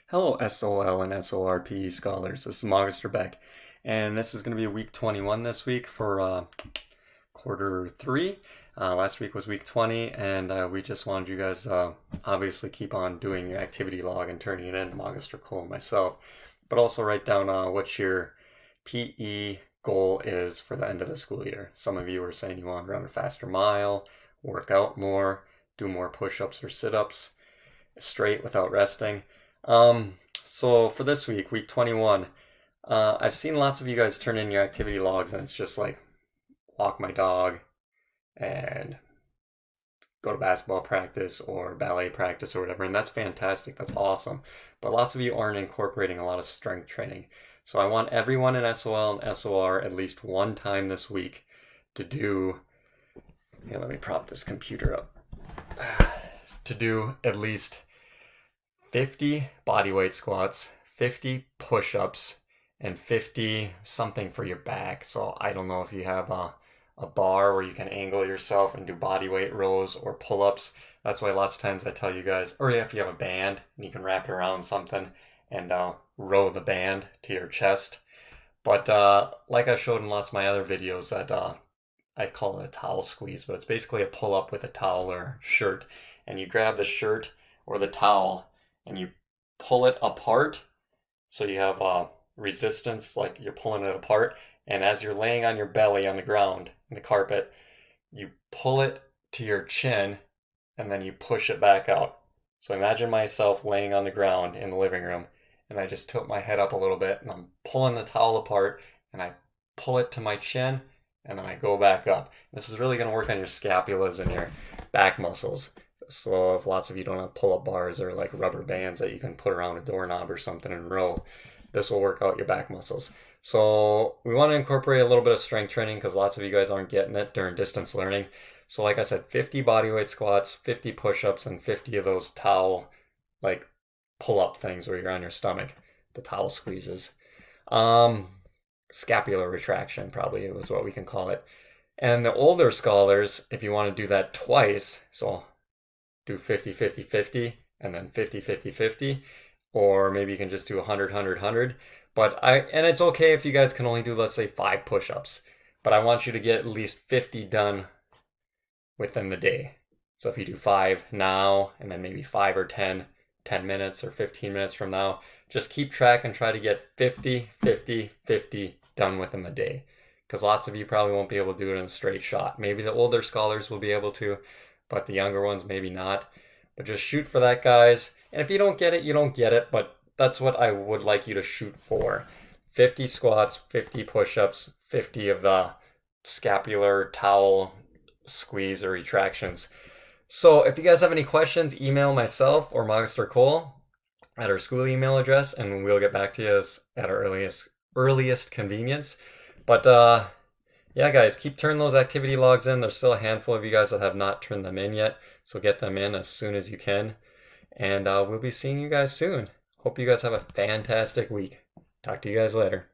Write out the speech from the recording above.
Hello SOL and SORP scholars, this is Magister Beck, and this is going to be week 21 this week for quarter 3. Last week was week 20, and we just wanted you guys obviously keep on doing your activity log and turning it in to Magister Cole and myself, but also write down what your PE goal is for the end of the school year. Some of you were saying you want to run a faster mile, work out more, do more push-ups or sit-ups straight without resting. So for this week 21, I've seen lots of you guys turn in your activity logs and it's just like walk my dog and go to basketball practice or ballet practice or whatever, and that's fantastic, that's awesome. But lots of you aren't incorporating a lot of strength training. So I want everyone in SOL and SOR at least one time this week to do, here, let me prop this computer up, to do at least 50 bodyweight squats, 50 push-ups, and 50 something for your back. So I don't know if you have a bar where you can angle yourself and do bodyweight rows or pull-ups. That's why lots of times I tell you guys, or if you have a band and you can wrap it around something and row the band to your chest. But like I showed in lots of my other videos, that I call it a towel squeeze, but it's basically a pull-up with a towel or shirt, and you grab the shirt or the towel and you pull it apart so you have resistance, like you're pulling it apart, and as you're laying on your belly on the ground in the carpet, you pull it to your chin and then you push it back out. So imagine myself laying on the ground in the living room and I just tilt my head up a little bit and I'm pulling the towel apart and I pull it to my chin and then I go back up. This is really going to work on your scapulas and your back muscles. So if lots of you don't have pull-up bars or like rubber bands that you can put around a doorknob or something and row, this will work out your back muscles. So we want to incorporate a little bit of strength training because lots of you guys aren't getting it during distance learning. So like I said, 50 bodyweight squats, 50 push-ups, and 50 of those towel, like pull-up things where you're on your stomach, the towel squeezes. Scapular retraction probably was what we can call it. And the older scholars, if you want to do that twice, so do 50, 50, 50, and then 50, 50, 50, or maybe you can just do 100, 100, 100. And it's okay if you guys can only do, let's say, 5 push-ups, but I want you to get at least 50 done within the day. So if you do 5 now, and then maybe 5 or 10 minutes or 15 minutes from now, just keep track and try to get 50, 50, 50 done within the day. Because lots of you probably won't be able to do it in a straight shot. Maybe the older scholars will be able to, but the younger ones maybe not. But just shoot for that, guys. And if you don't get it, you don't get it, but that's what I would like you to shoot for. 50 squats, 50 push-ups, 50 of the scapular towel squeeze or retractions. So if you guys have any questions, email myself or Magister Cole at our school email address, and we'll get back to you at our earliest convenience. But yeah, guys, keep turning those activity logs in. There's still a handful of you guys that have not turned them in yet, so get them in as soon as you can. And we'll be seeing you guys soon. Hope you guys have a fantastic week. Talk to you guys later.